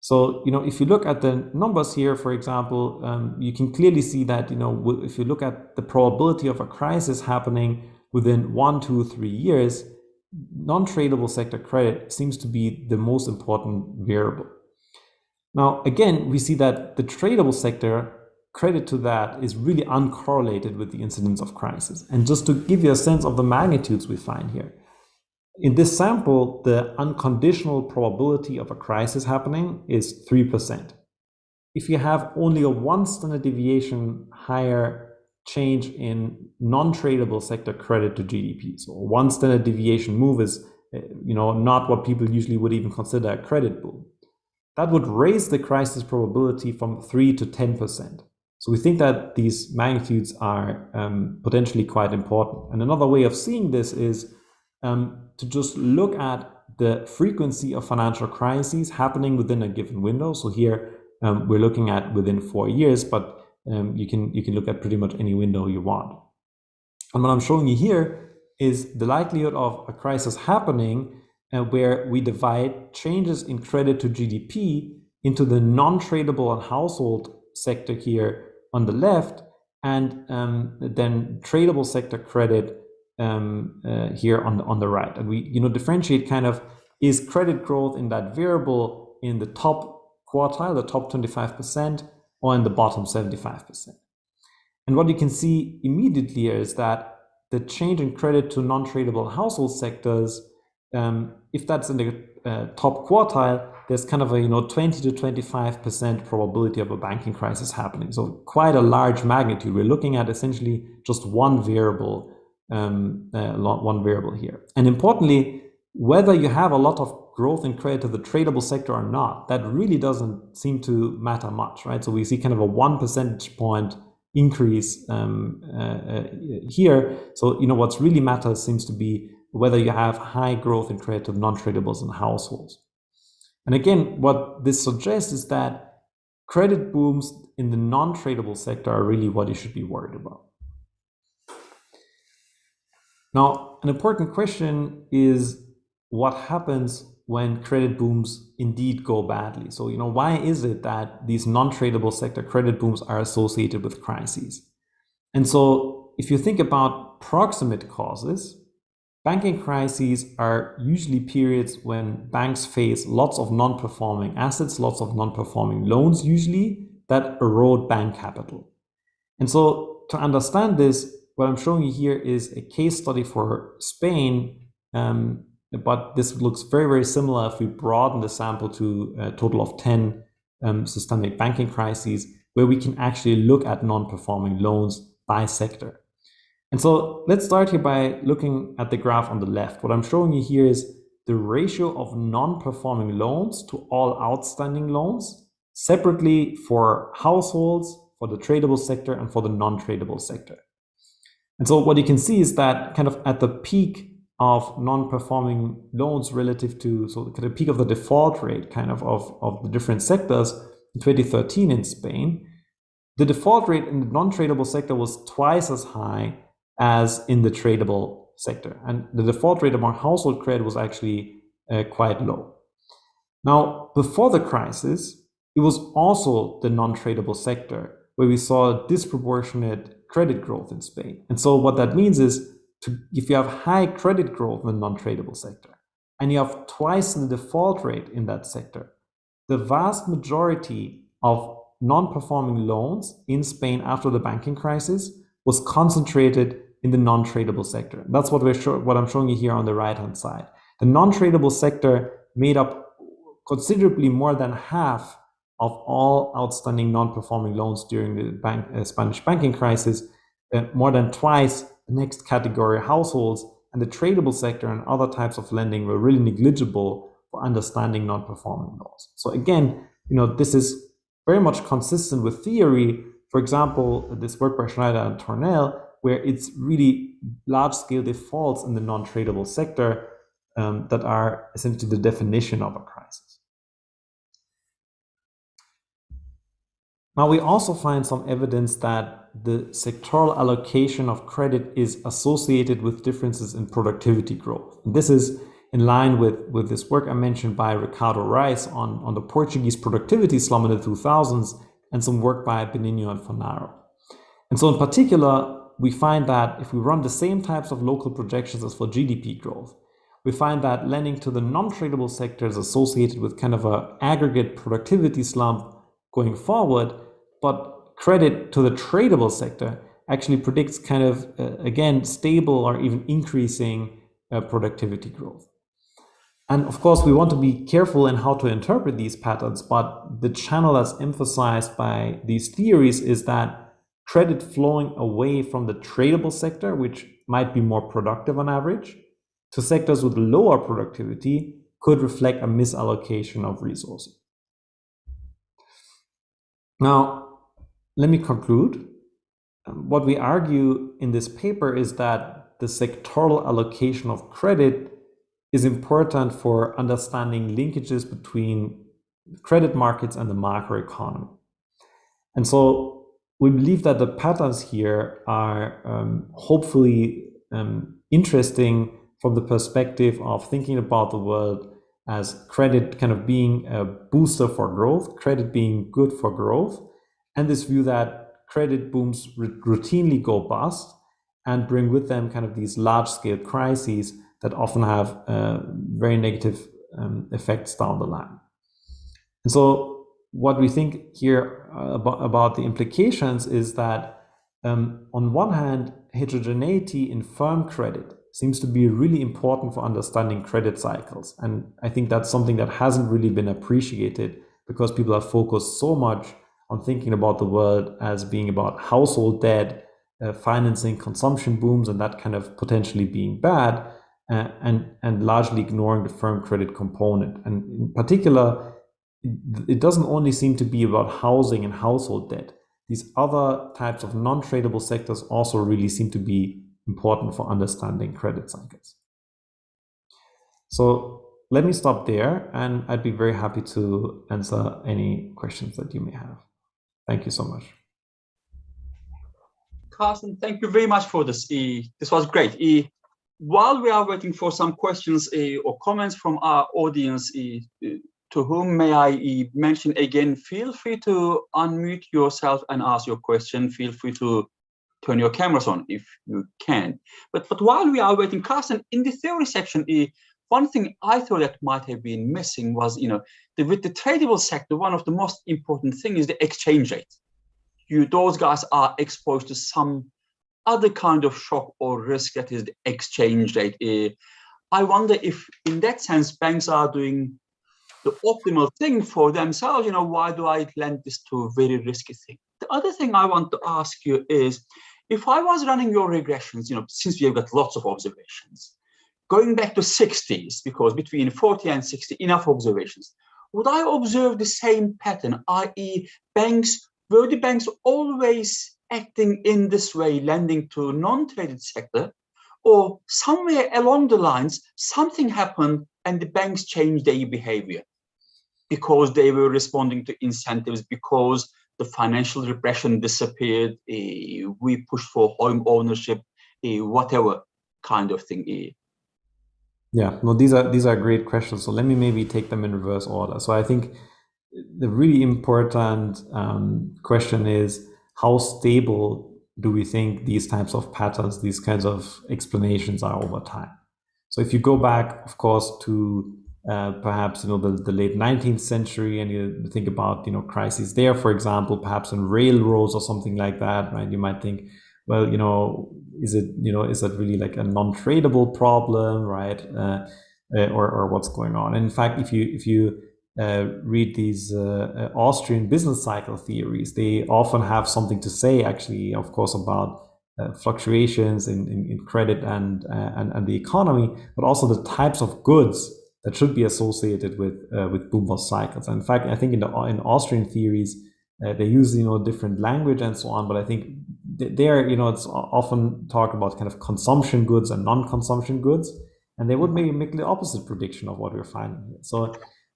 So, if you look at the numbers here, for example, you can clearly see that, if you look at the probability of a crisis happening within 1, 2, 3 years, non-tradable sector credit seems to be the most important variable. Now, again, we see that the tradable sector credit to that is really uncorrelated with the incidence of crisis. And just to give you a sense of the magnitudes we find here, in this sample, the unconditional probability of a crisis happening is 3%. If you have only a 1 standard deviation higher change in non-tradable sector credit to GDP, so 1 standard deviation move is not what people usually would even consider a credit boom, that would raise the crisis probability from 3 to 10%. So we think that these magnitudes are potentially quite important. And another way of seeing this is to just look at the frequency of financial crises happening within a given window. So here we're looking at within 4 years, but you can look at pretty much any window you want. And what I'm showing you here is the likelihood of a crisis happening where we divide changes in credit to GDP into the non-tradable and household sector here on the left, and then tradable sector credit here on the right. And we differentiate kind of, is credit growth in that variable in the top quartile, the top 25%, or in the bottom 75%. And what you can see immediately here is that the change in credit to non-tradable household sectors, if that's in the top quartile, there's kind of a 20 to 25% probability of a banking crisis happening. So quite a large magnitude. We're looking at essentially just one variable here. And importantly, whether you have a lot of growth in credit to the tradable sector or not, that really doesn't seem to matter much, right? So we see kind of a 1 percentage point increase here. So what's really matters seems to be whether you have high growth in credit to non-tradables and households. And again, what this suggests is that credit booms in the non-tradable sector are really what you should be worried about. Now, an important question is what happens when credit booms indeed go badly? So, why is it that these non-tradable sector credit booms are associated with crises? And so if you think about proximate causes, banking crises are usually periods when banks face lots of non-performing assets, lots of non-performing loans usually, that erode bank capital. And so to understand this, what I'm showing you here is a case study for Spain, but this looks very, very similar if we broaden the sample to a total of 10 systemic banking crises, where we can actually look at non-performing loans by sector. And so let's start here by looking at the graph on the left. What I'm showing you here is the ratio of non-performing loans to all outstanding loans, separately for households, for the tradable sector, and for the non-tradable sector. And so what you can see is that kind of at the peak of non-performing loans relative to, so the peak of the default rate kind of the different sectors in 2013 in Spain, the default rate in the non-tradable sector was twice as high as in the tradable sector. And the default rate among household credit was actually quite low. Now, before the crisis, it was also the non-tradable sector where we saw disproportionate credit growth in Spain. And so what that means is, if you have high credit growth in the non-tradable sector, and you have twice the default rate in that sector, the vast majority of non-performing loans in Spain after the banking crisis was concentrated in the non-tradable sector. That's what I'm showing you here on the right-hand side. The non-tradable sector made up considerably more than half of all outstanding non-performing loans during the Spanish banking crisis, more than twice the next category, households, and the tradable sector and other types of lending were really negligible for understanding non-performing loans. So again, this is very much consistent with theory. For example, this work by Schneider and Tornell, where it's really large-scale defaults in the non-tradable sector that are essentially the definition of a crisis. Now, we also find some evidence that the sectoral allocation of credit is associated with differences in productivity growth. And this is in line with this work I mentioned by Ricardo Reis on the Portuguese productivity slump in the 2000s, and some work by Benigno and Fonaro. And so in particular, we find that if we run the same types of local projections as for GDP growth, we find that lending to the non-tradable sector is associated with kind of an aggregate productivity slump going forward, but credit to the tradable sector actually predicts kind of, again, stable or even increasing productivity growth. And of course, we want to be careful in how to interpret these patterns, but the channel that's emphasized by these theories is that credit flowing away from the tradable sector, which might be more productive on average, to sectors with lower productivity could reflect a misallocation of resources. Now, let me conclude. What we argue in this paper is that the sectoral allocation of credit is important for understanding linkages between credit markets and the macroeconomy. And so we believe that the patterns here are hopefully interesting from the perspective of thinking about the world as credit kind of being a booster for growth, credit being good for growth, and this view that credit booms routinely go bust and bring with them kind of these large-scale crises that often have very negative effects down the line. And so what we think here about the implications is that on one hand, heterogeneity in firm credit seems to be really important for understanding credit cycles. And I think that's something that hasn't really been appreciated because people are focused so much on thinking about the world as being about household debt, financing consumption booms, and that kind of potentially being bad, and largely ignoring the firm credit component. And in particular, it doesn't only seem to be about housing and household debt. These other types of non-tradable sectors also really seem to be important for understanding credit cycles. So let me stop there, and I'd be very happy to answer any questions that you may have. Thank you so much. Karsten, thank you very much for this. This was great. While we are waiting for some questions or comments from our audience, to whom may I mention again, feel free to unmute yourself and ask your question. Feel free to turn your cameras on if you can. But while we are waiting, Karsten, in the theory section, one thing I thought that might have been missing was, with the tradable sector, one of the most important things is the exchange rate. Those guys are exposed to some other kind of shock or risk, that is the exchange rate. I wonder if, in that sense, banks are doing the optimal thing for themselves. Why do I lend this to a very risky thing? The other thing I want to ask you is, if I was running your regressions, since we have got lots of observations, going back to 60s, because between 40 and 60, enough observations, would I observe the same pattern, i.e. were the banks always acting in this way, lending to non-traded sector, or somewhere along the lines, something happened and the banks changed their behavior because they were responding to incentives, because the financial repression disappeared, we pushed for home ownership, whatever kind of thing. Yeah, no, these are great questions. So let me maybe take them in reverse order. So I think the really important question is, how stable do we think these types of patterns, these kinds of explanations are over time? So if you go back, of course, to perhaps the late 19th century, and you think about crises there, for example, perhaps on railroads or something like that, right? You might think, well, is that really like a non-tradable problem, right? Or what's going on? And in fact, if you read these Austrian business cycle theories, they often have something to say, actually, of course, about fluctuations in credit and the economy, but also the types of goods that should be associated with boom bust cycles. And in fact, I think in Austrian theories, they use different language and so on, but I think there it's often talked about kind of consumption goods and non-consumption goods, and they would maybe make the opposite prediction of what we're finding here. So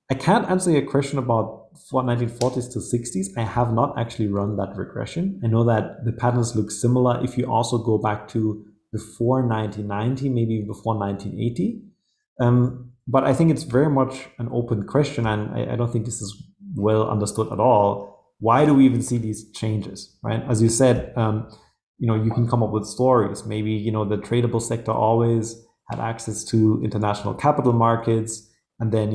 I can't answer your question about 1940s to 60s. I have not actually run that regression. I know that the patterns look similar if you also go back to before 1990, maybe before 1980. But I think it's very much an open question, and I don't think this is well understood at all. Why do we even see these changes, right? As you said, you can come up with stories. Maybe, the tradable sector always had access to international capital markets, and then,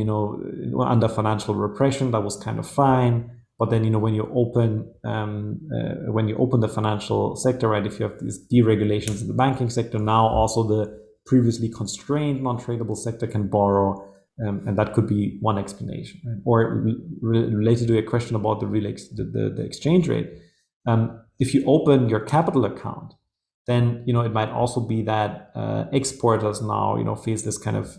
under financial repression, that was kind of fine. But then, when you open the financial sector, right, if you have these deregulations in the banking sector, now also the previously constrained non-tradable sector can borrow, and that could be one explanation. Right? Or related to a question about the exchange rate, if you open your capital account, then it might also be that exporters now face this kind of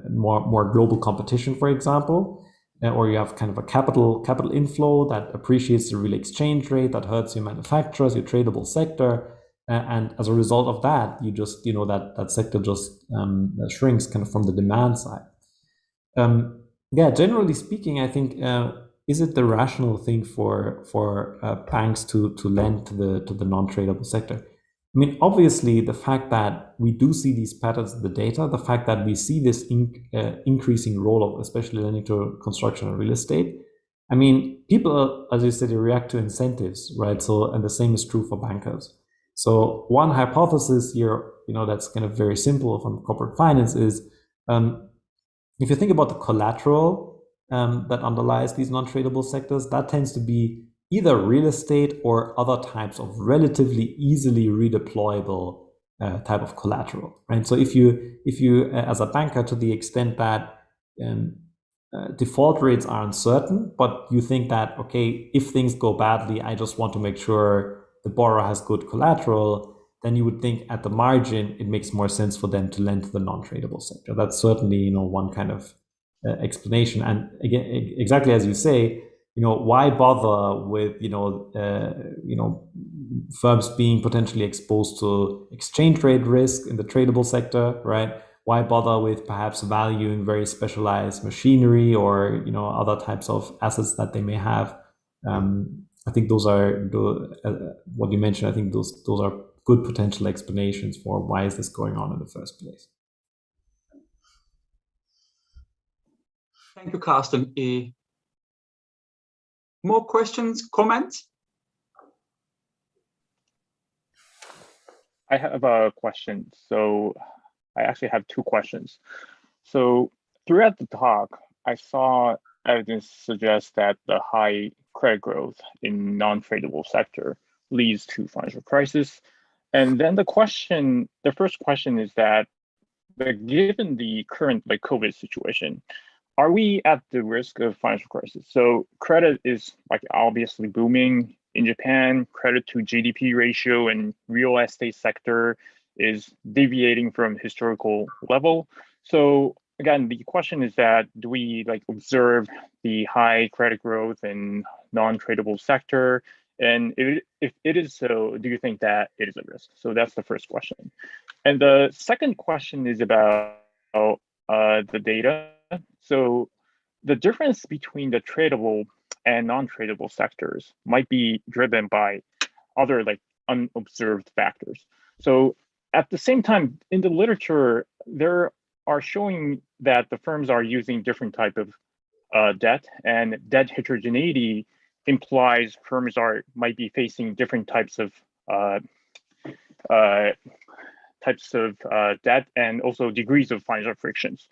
more global competition, for example. Or you have kind of a capital inflow that appreciates the real exchange rate, that hurts your manufacturers, your tradable sector, and as a result of that, you just that sector just shrinks kind of from the demand side. Yeah, generally speaking, I think is it the rational thing for banks to lend to the non-tradable sector? I mean, obviously, the fact that we do see these patterns in the data, the fact that we see this increasing role of especially lending to construction and real estate, I mean, people, as you said, they react to incentives, right? So, and the same is true for bankers. So one hypothesis here, that's kind of very simple from corporate finance is, if you think about the collateral that underlies these non-tradable sectors, that tends to be either real estate or other types of relatively easily redeployable type of collateral, right? So if you as a banker, to the extent that default rates are uncertain, but you think that, okay, if things go badly, I just want to make sure the borrower has good collateral, then you would think at the margin, it makes more sense for them to lend to the non-tradable sector. That's certainly, one kind of explanation. And again, exactly as you say, why bother with, firms being potentially exposed to exchange rate risk in the tradable sector, right? Why bother with perhaps valuing very specialized machinery or, other types of assets that they may have? I think those are what you mentioned. I think those are good potential explanations for why is this going on in the first place. Thank you, Karsten. More questions, comments? I have a question. So I actually have two questions. So throughout the talk, I saw evidence suggests that the high credit growth in non-tradable sector leads to financial crisis. And then the first question is that, given the current COVID situation, are we at the risk of financial crisis? So credit is obviously booming in Japan. Credit to GDP ratio and real estate sector is deviating from historical level. So again, the question is that, do we observe the high credit growth in non-tradable sector? And if it is so, do you think that it is a risk? So that's the first question. And the second question is about the data. So the difference between the tradable and non-tradable sectors might be driven by other unobserved factors. So at the same time, in the literature, there are showing that the firms are using different type of debt, and debt heterogeneity implies firms might be facing different types of debt and also degrees of financial frictions.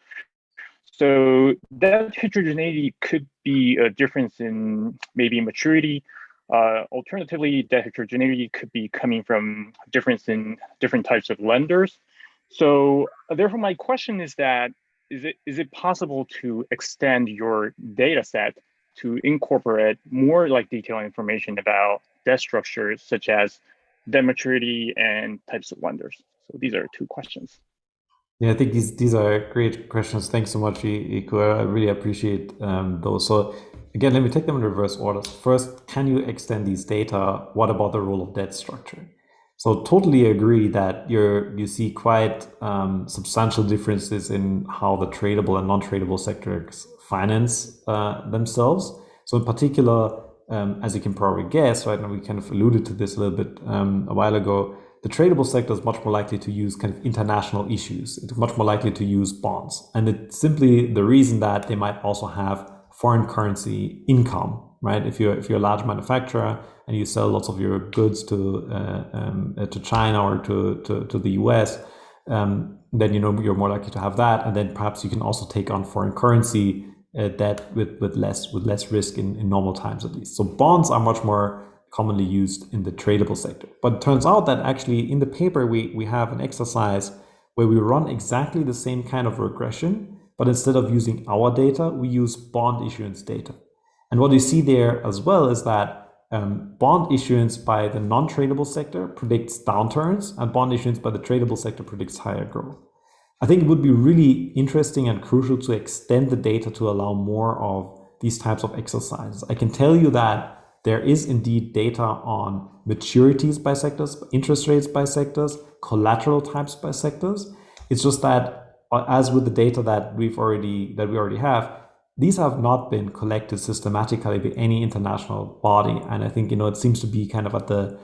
So that heterogeneity could be a difference in maybe maturity. Alternatively, that heterogeneity could be coming from difference in different types of lenders. So therefore, my question is that, is it possible to extend your data set to incorporate more detailed information about debt structures, such as debt maturity and types of lenders? So these are two questions. Yeah, I think these are great questions. Thanks so much, Iko. I really appreciate those. So again, let me take them in reverse order. First, can you extend these data? What about the role of debt structure? So totally agree that you see quite substantial differences in how the tradable and non-tradable sectors finance themselves. So in particular, as you can probably guess, right, and we kind of alluded to this a little bit a while ago, the tradable sector is much more likely to use kind of international issues. It's much more likely to use bonds. And it's simply the reason that they might also have foreign currency income, right? If you're a large manufacturer and you sell lots of your goods to China or to the US, then you're more likely to have that. And then perhaps you can also take on foreign currency debt with less risk in normal times, at least. So bonds are much more commonly used in the tradable sector. But it turns out that actually in the paper we have an exercise where we run exactly the same kind of regression, but instead of using our data, we use bond issuance data. And what you see there as well is that bond issuance by the non-tradable sector predicts downturns, and bond issuance by the tradable sector predicts higher growth. I think it would be really interesting and crucial to extend the data to allow more of these types of exercises. I can tell you that there is indeed data on maturities by sectors, interest rates by sectors, collateral types by sectors. It's just that, as with the data that we already have, these have not been collected systematically by any international body. And I think, it seems to be kind of at the,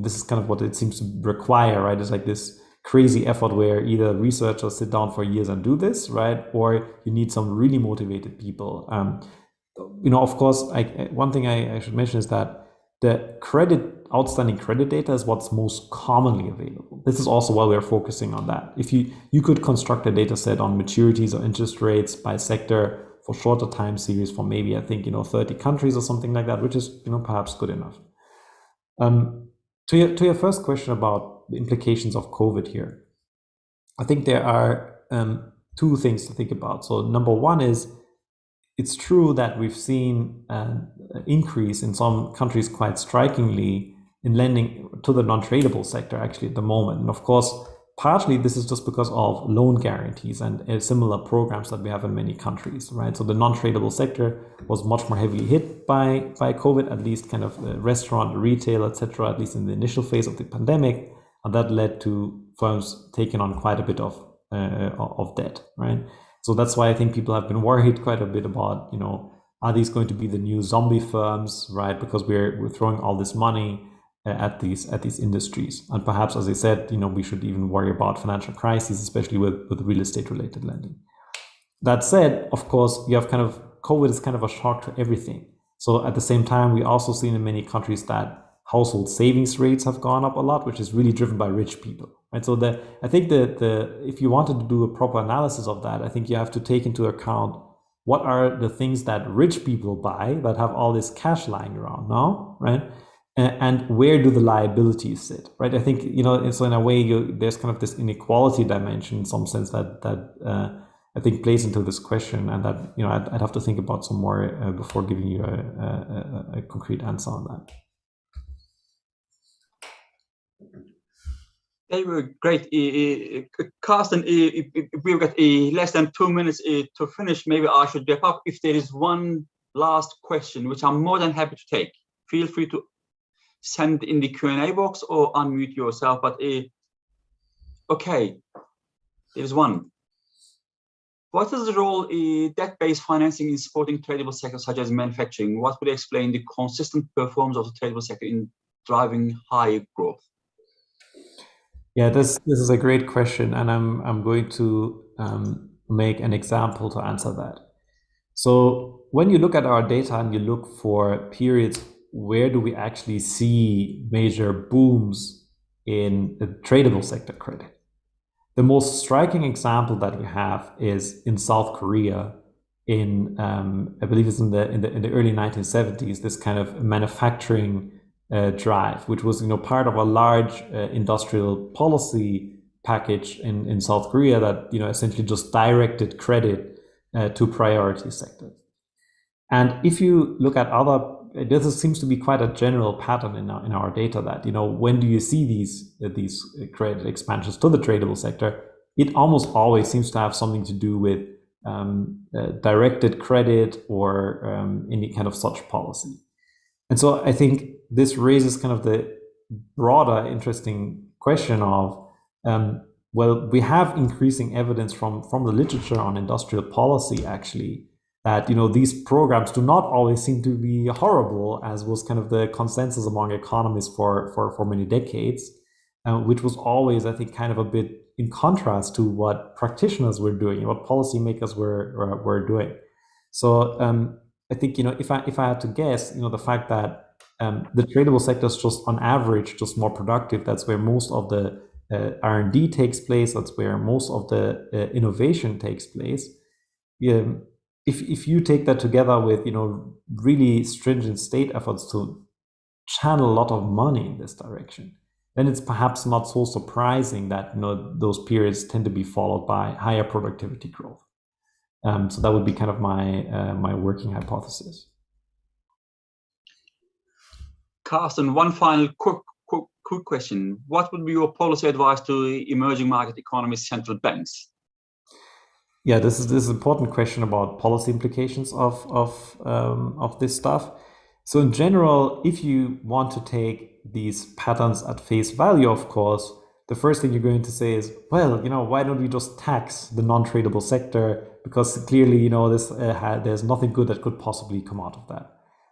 this is kind of what it seems to require, right? It's like this crazy effort where either researchers sit down for years and do this, right? Or you need some really motivated people. Of course, one thing I should mention is that the outstanding credit data is what's most commonly available. This is also why we're focusing on that. If you could construct a data set on maturities or interest rates by sector for shorter time series for maybe, I think, 30 countries or something like that, which is, perhaps good enough. To your first question about the implications of COVID here, I think there are two things to think about. So number one is, it's true that we've seen an increase in some countries quite strikingly in lending to the non-tradable sector actually at the moment. And of course, partially this is just because of loan guarantees and similar programs that we have in many countries, right? So the non-tradable sector was much more heavily hit by COVID, at least kind of restaurant, retail, etc., at least in the initial phase of the pandemic. And that led to firms taking on quite a bit of debt, right? So that's why I think people have been worried quite a bit about, are these going to be the new zombie firms, right? Because we're throwing all this money at these industries. And perhaps, as I said, we should even worry about financial crises, especially with real estate related lending. That said, of course, you have COVID is kind of a shock to everything. So at the same time, we also seen in many countries that household savings rates have gone up a lot, which is really driven by rich people, right? So I think if you wanted to do a proper analysis of that, I think you have to take into account what are the things that rich people buy that have all this cash lying around now, right? And where do the liabilities sit, right? I think, so in a way, there's kind of this inequality dimension in some sense that I think plays into this question, and that, I'd have to think about some more before giving you a concrete answer on that. They were great. Karsten, we've got less than 2 minutes to finish. Maybe I should wrap up. If there is one last question, which I'm more than happy to take, feel free to send in the Q&A box or unmute yourself. But okay, there's one. What is the role debt-based financing in supporting tradable sectors such as manufacturing? What would explain the consistent performance of the tradable sector in driving high growth? Yeah, this is a great question, and I'm going to make an example to answer that. So when you look at our data and you look for periods, where do we actually see major booms in the tradable sector credit? The most striking example that we have is in South Korea. I believe it's in the early 1970s. This kind of manufacturing drive, which was part of a large industrial policy package in South Korea that essentially just directed credit to priority sectors. And if you look at this seems to be quite a general pattern in our data that when do you see these credit expansions to the tradable sector? It almost always seems to have something to do with directed credit or any kind of such policy. And so I think this raises kind of the broader interesting question of, well, we have increasing evidence from the literature on industrial policy, actually, that these programs do not always seem to be horrible, as was kind of the consensus among economists for many decades, which was always, I think, kind of a bit in contrast to what practitioners were doing, what policymakers were doing. So I think if I had to guess, the fact that the tradable sector is just on average just more productive. That's where most of the R&D takes place. That's where most of the innovation takes place. if you take that together with really stringent state efforts to channel a lot of money in this direction, then it's perhaps not so surprising that those periods tend to be followed by higher productivity growth. So that would be kind of my working hypothesis. Karsten, one final quick question. What would be your policy advice to emerging market economies, central banks? Yeah, this is an important question about policy implications of this stuff. So in general, if you want to take these patterns at face value, of course, the first thing you're going to say is, well, why don't we just tax the non-tradable sector? Because clearly, there's nothing good that could possibly come out of that.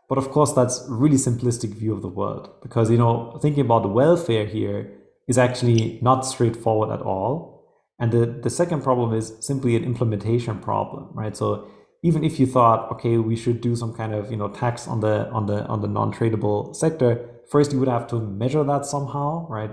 But of course, that's a really simplistic view of the world, because thinking about the welfare here is actually not straightforward at all. And the second problem is simply an implementation problem, right? So even if you thought, okay, we should do some kind of tax on the non-tradable sector, first you would have to measure that somehow, right?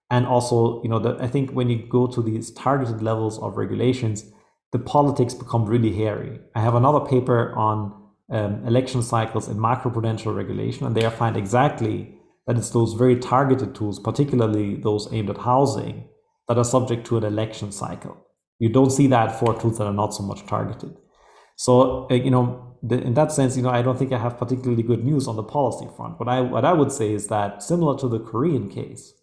And also, I think when you go to these targeted levels of regulations, the politics become really hairy. I have another paper on election cycles in macroprudential regulation, and there I find exactly that it's those very targeted tools, particularly those aimed at housing, that are subject to an election cycle. You don't see that for tools that are not so much targeted. So, in that sense, I don't think I have particularly good news on the policy front. What I would say is that, similar to the Korean case,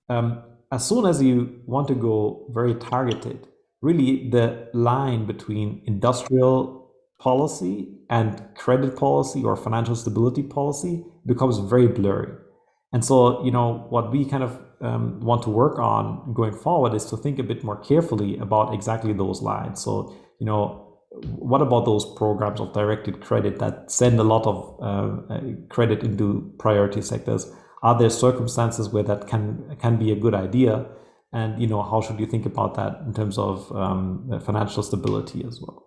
as soon as you want to go very targeted, really the line between industrial policy and credit policy or financial stability policy becomes very blurry. And so, what we kind of want to work on going forward is to think a bit more carefully about exactly those lines. So, what about those programs of directed credit that send a lot of credit into priority sectors? Are there circumstances where that can be a good idea? And how should you think about that in terms of financial stability as well?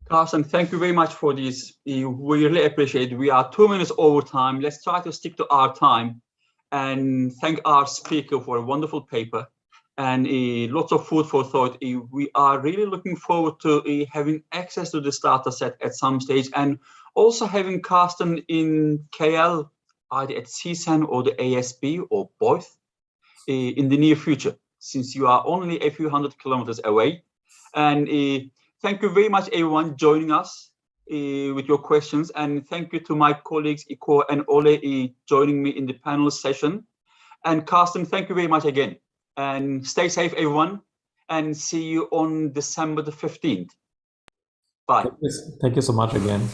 Karsten, thank you very much for this. We really appreciate it. We are 2 minutes over time. Let's try to stick to our time, and thank our speaker for a wonderful paper and lots of food for thought. We are really looking forward to having access to this data set at some stage, and also having Karsten in KL, either at SEACEN or the ASB or both, in the near future, since you are only a few hundred kilometers away. And thank you very much, everyone, joining us with your questions. And thank you to my colleagues, Iko and Ole, joining me in the panel session. And Karsten, thank you very much again. And stay safe, everyone. And see you on December the 15th. Bye. Thank you so much again.